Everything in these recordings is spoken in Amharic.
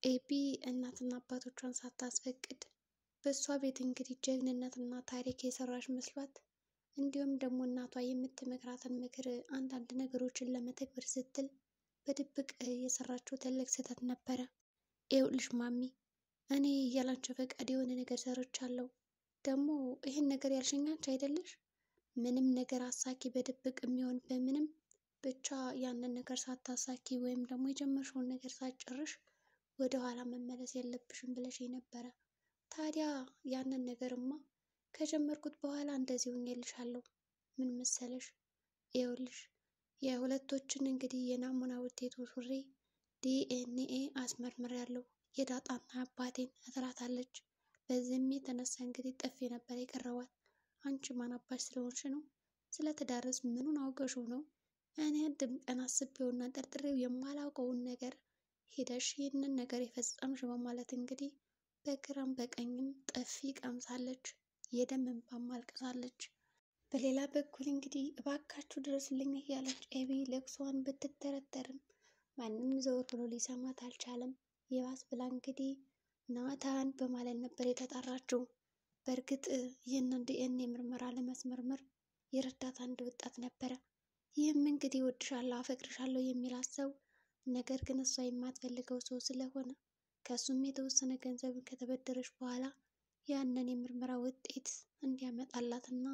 ኤቢ እናትና አባቶቿን ሳታስፈቅድ በእሷ ቤት እንግዲህ ጀግንነትና ታሪክ የሰራች መስሏት እንዲሁም ደግሞ እናቷ የምትመክራትን ምክር አንዳንድ ነገሮችን ለመተግበር ስትል በድብቅ የሰራችው ትልቅ ስህተት ነበረ። ይኸውልሽ ማሚ፣ እኔ ያላንቺ ፈቃድ የሆነ ነገር ሰርቻለሁ። ደግሞ ይህን ነገር ያልሽኝ አንቺ አይደለሽ? ምንም ነገር አሳኪ፣ በድብቅ የሚሆን በምንም ብቻ ያንን ነገር ሳታሳኪ ወይም ደግሞ የጀመርሽውን ነገር ሳትጨርሽ ወደ ኋላ መመለስ የለብሽም ብለሽ ነበረ። ታዲያ ያንን ነገርማ ከጀመርኩት በኋላ እንደዚሁ ሆኜልሻለሁ። ምን መሰለሽ? ይኸውልሽ የሁለቶችን እንግዲህ የናሙና ውጤት ወስጄ ዲኤንኤ አስመርምሬያለሁ የዳጣና አባቴን እትላታለች። በዚህም የተነሳ እንግዲህ ጥፊ ነበር የቀረዋት። አንቺ ማን አባሽ ስለሆንሽ ነው? ስለ ትዳርስ ምኑን አውቀሽው ነው? እኔ አንድም ቀን አስቤውና ጠርጥሬው የማላውቀውን ነገር ሄደሽ ይህንን ነገር የፈጸምሽ በማለት እንግዲህ በግራም በቀኝም ጥፊ ቀምሳለች። የደም እንባም አልቅሳለች። በሌላ በኩል እንግዲህ እባካችሁ ድረሱልኝ እያለች ኤቢ ለቅሷን ብትተረተርም ማንም ዘወር ብሎ ሊሰማት አልቻለም። የባስ ብላ እንግዲህ ናታን በማለት ነበር የተጣራችው። በእርግጥ ይህንን ዲኤንኤ ምርመራ ለማስመርመር የረዳት አንድ ወጣት ነበረ። ይህም እንግዲህ እወድሻለሁ፣ አፈቅርሻለሁ የሚላት ሰው፣ ነገር ግን እሷ የማትፈልገው ሰው ስለሆነ ከእሱም የተወሰነ ገንዘብ ከተበደረች በኋላ ያንን የምርመራ ውጤት እንዲያመጣላትና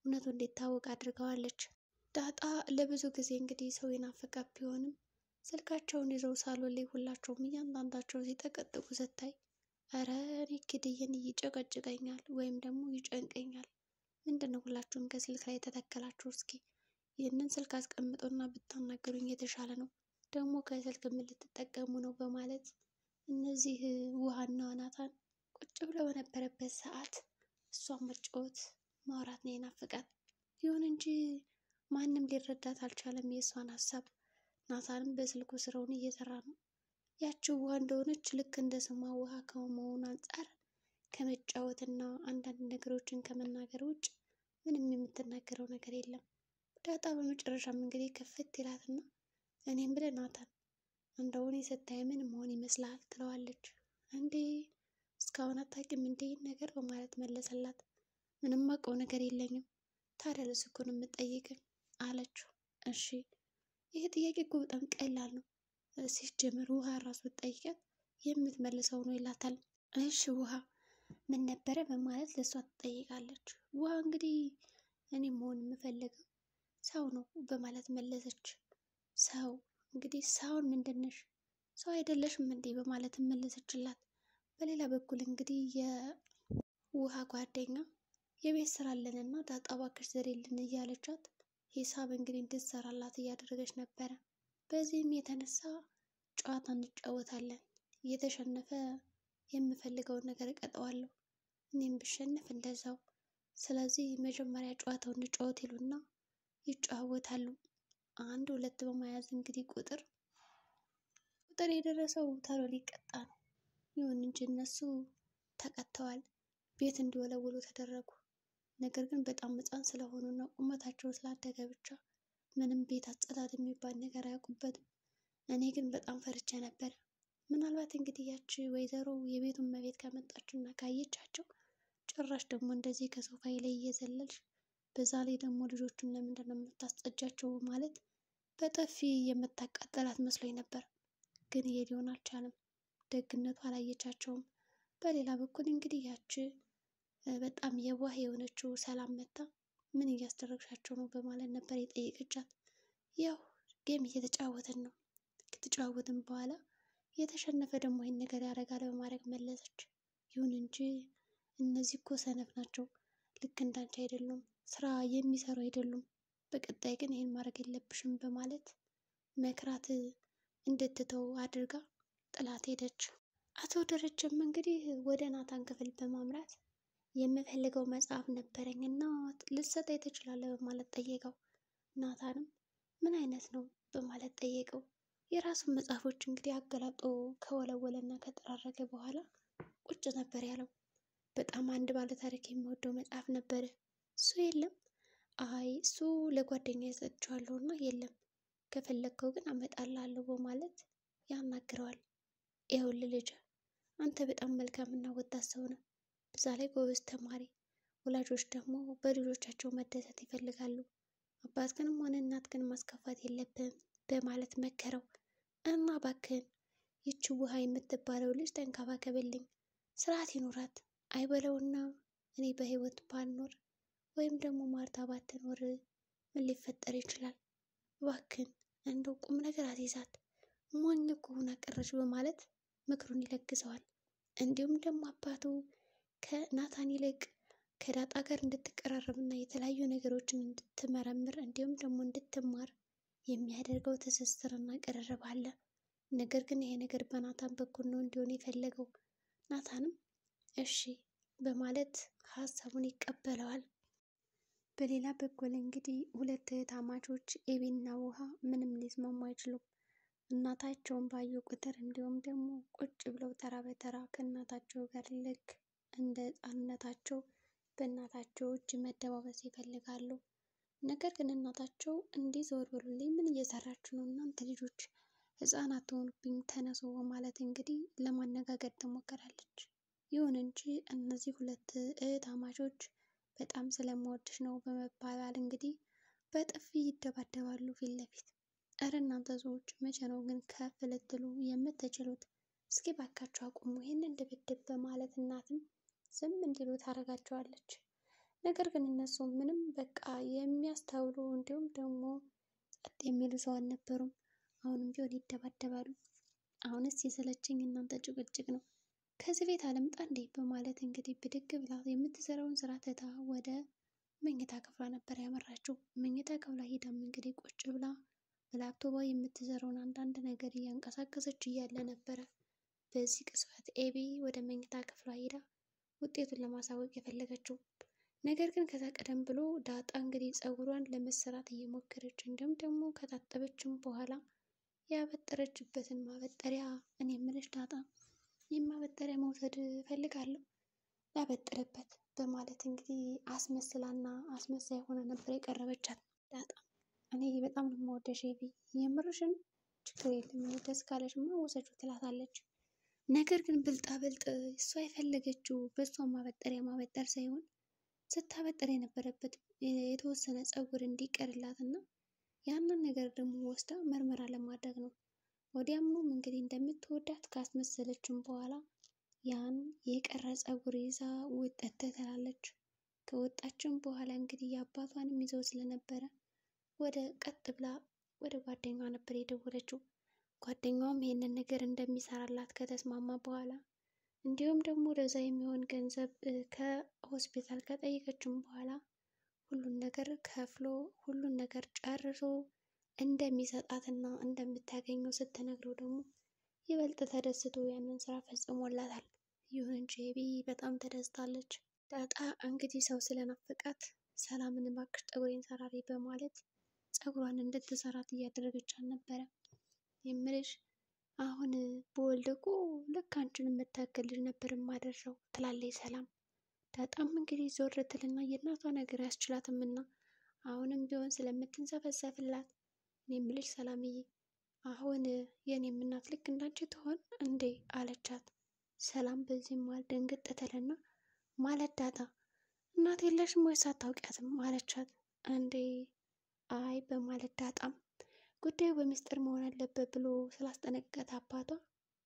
እውነቱ እንዲታወቅ አድርገዋለች። ዳጣ ለብዙ ጊዜ እንግዲህ ሰው የናፈቃት ቢሆንም ስልካቸውን ይዘው ሳሎን ላይ ሁላቸውም እያንዳንዳቸው ሲጠቀጥቁ ስታይ እረ እኔ ኪድዬን ይጨቀጭቀኛል ወይም ደግሞ ይጨንቀኛል። ምንድነው ሁላችሁም ከስልክ ላይ የተተከላችሁ? እስኪ ይህንን ስልክ አስቀምጦና ብታናገሩኝ የተሻለ ነው። ደግሞ ከስልክ ምን ልትጠቀሙ ነው? በማለት እነዚህ ውሃና ናታን ቁጭ ብለው በነበረበት ሰዓት እሷን መጫወት ማውራት ነው የናፈቃት። ይሁን እንጂ ማንም ሊረዳት አልቻለም የእሷን ሀሳብ። ናታንም በስልኩ ስራውን እየሰራ ነው። ያችው ውሃ እንደሆነች ልክ እንደ ስሟ ውሃ ከመሆኑ አንጻር ከመጫወትና አንዳንድ ነገሮችን ከመናገር ውጭ ምንም የምትናገረው ነገር የለም። ዳጣ በመጨረሻም እንግዲህ ከፍት ይላትና እኔም ብለህ ናታን እንደው እኔ ስታይ ምን መሆን ይመስልሃል? ትለዋለች። እንዴ እስካሁን አታውቂም እንዴ ነገር በማለት መለሰላት። ምንም አውቀው ነገር የለኝም። ታዲያ ለሱ እኮ ነው የምጠይቅህ አለችው። እሺ ይሄ ጥያቄ እኮ በጣም ቀላል ነው። ሲጀምር ውሃ ራሱ ብትጠይቃት የምትመልሰው ነው ይላታል። እሺ ውሃ ምን ነበረ በማለት ለእሷ ትጠይቃለች። ውሃ እንግዲህ እኔ መሆን የምፈልገው ሰው ነው በማለት መለሰች። ሰው እንግዲህ ሰውን ምንድነሽ? ሰው አይደለሽም እንዴ በማለት መለሰችላት። በሌላ በኩል እንግዲህ የውሃ ጓደኛ የቤት ስራ አለንና ዳጣ እባክሽ ዘሬልን እያለቻት ሂሳብ እንግዲህ እንድትሰራላት እያደረገች ነበረ። በዚህም የተነሳ ጨዋታ እንጫወታለን፣ እየተሸነፈ የምፈልገውን ነገር እቀጠዋለሁ፣ እኔም ብሸነፍ እንደዛው። ስለዚህ መጀመሪያ ጨዋታውን እንጫወት ይሉና ይጫወታሉ። አንድ ሁለት በመያዝ እንግዲህ ቁጥር የደረሰው ተሎ ሊቀጣ ነው። ይሁን እንጂ እነሱ ተቀጥተዋል፣ ቤት እንዲወለውሉ ተደረጉ። ነገር ግን በጣም ሕፃን ስለሆኑና ቁመታቸው ስላደገ ብቻ ምንም ቤት አጸዳድ የሚባል ነገር አያውቁበትም። እኔ ግን በጣም ፈርቼ ነበር። ምናልባት እንግዲህ ያቺ ወይዘሮ የቤቱን እመቤት ከመጣችና ካየቻቸው ጭራሽ ደግሞ እንደዚህ ከሶፋዬ ላይ እየዘለልሽ በዛ ላይ ደግሞ ልጆቹን ለምንድን ነው የምታስጸጃቸው ማለት በጥፊ የምታቃጠላት መስሎኝ ነበር። ግን ይሄ ሊሆን አልቻለም። ደግነቱ አላየቻቸውም። በሌላ በኩል እንግዲህ ያቺ በጣም የዋህ የሆነችው ሰላም መታ ምን እያስደረግሻቸው ነው በማለት ነበር የጠየቀቻት። ያው ጌም እየተጫወትን ነው፣ ከተጫወትን በኋላ የተሸነፈ ደግሞ ይህን ነገር ያደርጋል በማድረግ መለሰች። ይሁን እንጂ እነዚህ እኮ ሰነፍ ናቸው፣ ልክ እንዳንቺ አይደሉም፣ ስራ የሚሰሩ አይደሉም። በቀጣይ ግን ይህን ማድረግ የለብሽም በማለት መክራት እንድትተው አድርጋ ጥላት ሄደች። አቶ ደረጀም እንግዲህ ወደ ናታን ክፍል በማምራት የምፈልገው መጽሐፍ ነበረኝ እና ልትሰጠኝ ትችላለህ በማለት ጠየቀው። ናታንም ምን አይነት ነው በማለት ጠየቀው። የራሱን መጽሐፎች እንግዲህ አገላጦ ከወለወለና ከጠራረገ በኋላ ቁጭ ነበር ያለው። በጣም አንድ ባለ ታሪክ የሚወደው መጽሐፍ ነበረ። እሱ የለም? አይ እሱ ለጓደኛዬ ሰጥቼዋለሁ እና የለም፣ ከፈለግከው ግን አመጣልሃለሁ በማለት ያናግረዋል። ይኸውልህ ልጅ አንተ በጣም መልካም እና ወጣት ሰው ነህ። በዛ ላይ ጎበዝ ተማሪ። ወላጆች ደግሞ በልጆቻቸው መደሰት ይፈልጋሉ። አባትህንም ሆነ እናትህን ማስከፋት የለብህም በማለት መከረው። እና እባክህን ይቺ ውሃ የምትባለው ልጅ ተንከባከብልኝ፣ ስርዓት ይኑራት። አይበለውና እኔ በህይወት ባልኖር ወይም ደግሞ ማርታ ባትኖር ምን ሊፈጠር ይችላል? እባክህን እንደው ቁም ነገር አትይዛት፣ ሞኝ ከሆነ ቀረች በማለት ምክሩን ይለግሰዋል። እንዲሁም ደግሞ አባቱ ከናታን ይልቅ ከዳጣ ጋር እንድትቀራረብ እና የተለያዩ ነገሮችን እንድትመረምር እንዲሁም ደግሞ እንድትማር የሚያደርገው ትስስርና ቅርርብ አለ። ነገር ግን ይሄ ነገር በናታን በኩል ነው እንዲሆን የፈለገው። ናታንም እሺ በማለት ሀሳቡን ይቀበለዋል። በሌላ በኩል እንግዲህ ሁለት እህትማማቾች ኤቢና ውሃ ምንም ሊስማሙ አይችሉም። እናታቸውን ባዩ ቁጥር እንዲሁም ደግሞ ቁጭ ብለው ተራ በተራ ከእናታቸው ጋር ልክ እንደ ሕፃንነታቸው በእናታቸው እጅ መደባበስ ይፈልጋሉ። ነገር ግን እናታቸው እንዲህ ዘወር በሉልኝ፣ ምን እየሰራችሁ ነው እናንተ ልጆች? ሕፃናት ትሆኑብኝ ተነሱ በማለት እንግዲህ ለማነጋገር ትሞክራለች። ይሁን እንጂ እነዚህ ሁለት እህትማማቾች በጣም ስለምወድሽ ነው በመባባል እንግዲህ በጥፊ ይደባደባሉ ፊት ለፊት። እረ እናንተ ሰዎች መቼ ነው ግን ከፍ ልትሉ የምትችሉት? እስኪ ባካችሁ አቁሙ ይህንን ድብድብ በማለት እናትም ዝም እንዲሉ ታደርጋቸዋለች። ነገር ግን እነሱ ምንም በቃ የሚያስተውሉ እንዲሁም ደግሞ ጸጥ የሚሉ ሰው አልነበሩም። አሁንም ቢሆን ይደባደባሉ። አሁንስ የሰለቸኝ እናንተ ጭቅጭቅ ነው፣ ከዚህ ቤት አልምጣ እንዴ በማለት እንግዲህ ብድግ ብላ የምትሰራውን ስራ ትታ ወደ መኝታ ክፍሏ ነበር ያመራችው። መኝታ ክፍሏ ሄዳም እንግዲህ ቁጭ ብላ በላፕቶቧ የምትሰራውን አንዳንድ ነገር እያንቀሳቀሰች እያለ ነበረ በዚህ ቅጽበት ኤቢ ወደ መኝታ ክፍሏ ሄዳ ውጤቱን ለማሳወቅ የፈለገችው። ነገር ግን ከዛ ቀደም ብሎ ዳጣ እንግዲህ ፀጉሯን ለመሰራት እየሞከረች እንዲሁም ደግሞ ከታጠበችም በኋላ ያበጠረችበትን ማበጠሪያ እኔ የምልሽ ዳጣ ይህ ማበጠሪያ መውሰድ እፈልጋለሁ ላበጥርበት በማለት እንግዲህ አስመስላና አስመሳይ ሆነ ነበር የቀረበቻት። ዳጣ እኔ በጣም ነው የምወደሽ ኤቢ፣ የምርሽን? ችግር የለም ደስ ካለሽማ ውሰጂው ትላታለች። ነገር ግን ብልጣ ብልጥ እሷ የፈለገችው በእሷ ማበጠሪያ ማበጠር ሳይሆን ስታበጠር የነበረበት የተወሰነ ፀጉር እንዲቀርላት እና ያንን ነገር ደግሞ ወስዳ ምርመራ ለማድረግ ነው። ወዲያውኑም እንግዲህ እንደምትወዳት ካስመሰለችም በኋላ ያን የቀረ ፀጉር ይዛ ውጠት ትላለች። ከወጣችም በኋላ እንግዲህ የአባቷንም ይዘው ስለነበረ ወደ ቀጥ ብላ ወደ ጓደኛዋ ነበር የደወለችው። ጓደኛዋም ይሄንን ነገር እንደሚሰራላት ከተስማማ በኋላ እንዲሁም ደግሞ ለዛ የሚሆን ገንዘብ ከሆስፒታል ከጠየቀችም በኋላ ሁሉን ነገር ከፍሎ ሁሉን ነገር ጨርሶ እንደሚሰጣትና እንደምታገኘው ስትነግረው ደግሞ ይበልጥ ተደስቶ ያንን ስራ ፈጽሞላታል። ይሁን እንጂ ኤቢ በጣም ተደስታለች። ዳጣ እንግዲህ ሰው ስለናፈቃት ሰላምን እባክሽ ፀጉሬን ሰራሪ በማለት ፀጉሯን እንድትሰራት እያደረገቻት ነበረ። የምልሽ አሁን በወልድ እኮ ልክ አንቺን የምታክል ልጅ ነበር የማደርሰው ትላለች ሰላም። ዳጣም እንግዲህ ዞር ትልና የእናቷ ነገር ያስችላትምና አሁንም ቢሆን ስለምትንሰፈሰፍላት እኔ የምልሽ ሰላምዬ አሁን የኔም እናት ልክ እንዳንቺ ትሆን እንዴ አለቻት። ሰላም በዚህ መሃል ድንግጥ ትልና ማለት ዳጣ እናት የለሽም ወይስ አታውቂያትም አለቻት። እንዴ አይ በማለት ዳጣም ጉዳዩ በምስጢር መሆን አለበት ብሎ ስላስጠነቀቃት አባቷ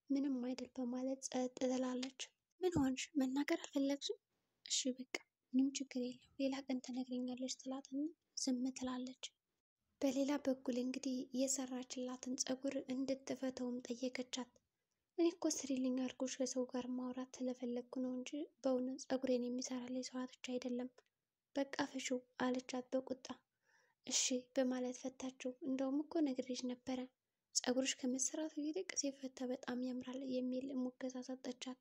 ምንም አይደል በማለት ጸጥ ትላለች። ምን ሆንሽ? መናገር አልፈለግሽም? እሺ በቃ ምንም ችግር የለም ሌላ ቀን ትነግሪኛለሽ ትላትና ዝም ትላለች። በሌላ በኩል እንግዲህ የሰራችላትን ፀጉር እንድትፈተውም ጠየቀቻት። እኔ እኮ ስሪልኝ አልኩሽ ከሰው ጋር ማውራት ስለፈለግኩ ነው እንጂ በእውነት ፀጉሬን የሚሰራልኝ ሰው አጥቼ አይደለም፣ በቃ ፍሺው አለቻት በቁጣ። እሺ በማለት ፈታችው። እንደውም እኮ ነግሬሽ ነበረ ፀጉርሽ ከመሰራቱ ይልቅ ሲፈታ በጣም ያምራል የሚል ሙገሳ ሰጠቻት።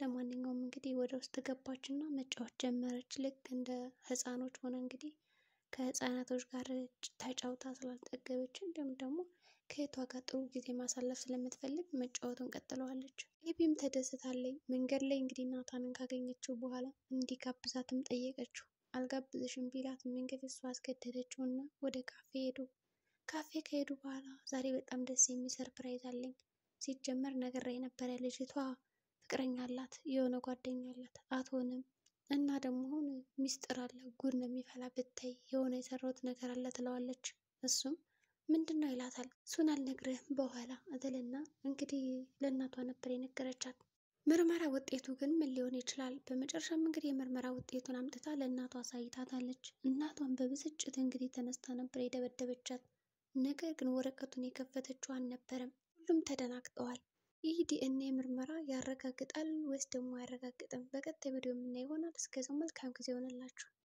ለማንኛውም እንግዲህ ወደ ውስጥ ገባችና መጫወት ጀመረች። ልክ እንደ ህፃኖች ሆነ እንግዲህ ከህፃናቶች ጋር ተጫውታ ስላልጠገበች እንዲሁም ደግሞ ከየቷ ጋር ጥሩ ጊዜ ማሳለፍ ስለምትፈልግ መጫወቱን ቀጥለዋለች። ኤቢም ተደስታለች። መንገድ ላይ እንግዲህ ናታንን ካገኘችው በኋላ እንዲጋብዛትም ጠየቀችው። አልጋብዝሽም ቢላትም እንግዲህ እሷ አስገደደችው እና ወደ ካፌ ሄዱ። ካፌ ከሄዱ በኋላ ዛሬ በጣም ደስ የሚል ሰርፕራይዝ አለኝ፣ ሲጀመር ነግሬ ነበረ ልጅቷ ፍቅረኛ አላት፣ የሆነ ጓደኛ አላት፣ አትሆንም እና ደግሞ አሁን ሚስጥር አለ፣ ጉድ ነው የሚፈላ ብታይ፣ የሆነ የሰራሁት ነገር አለ ትለዋለች። እሱም ምንድን ነው ይላታል። እሱን አልነግርህም በኋላ እትልና እንግዲህ ለእናቷ ነበር የነገረቻት። ምርመራ ውጤቱ ግን ምን ሊሆን ይችላል? በመጨረሻም እንግዲህ የምርመራ ውጤቱን አምጥታ ለእናቷ አሳይታታለች። እናቷን በብስጭት እንግዲህ ተነስታ ነበር የደበደበቻት። ነገር ግን ወረቀቱን የከፈተችው አልነበረም። ሁሉም ተደናግጠዋል። ይህ ዲኤንኤ ምርመራ ያረጋግጣል ወይስ ደግሞ አያረጋግጥም? በቀጣይ ቪዲዮ የምናየው ይሆናል። እስከዚያው መልካም ጊዜ ይሆንላችሁ።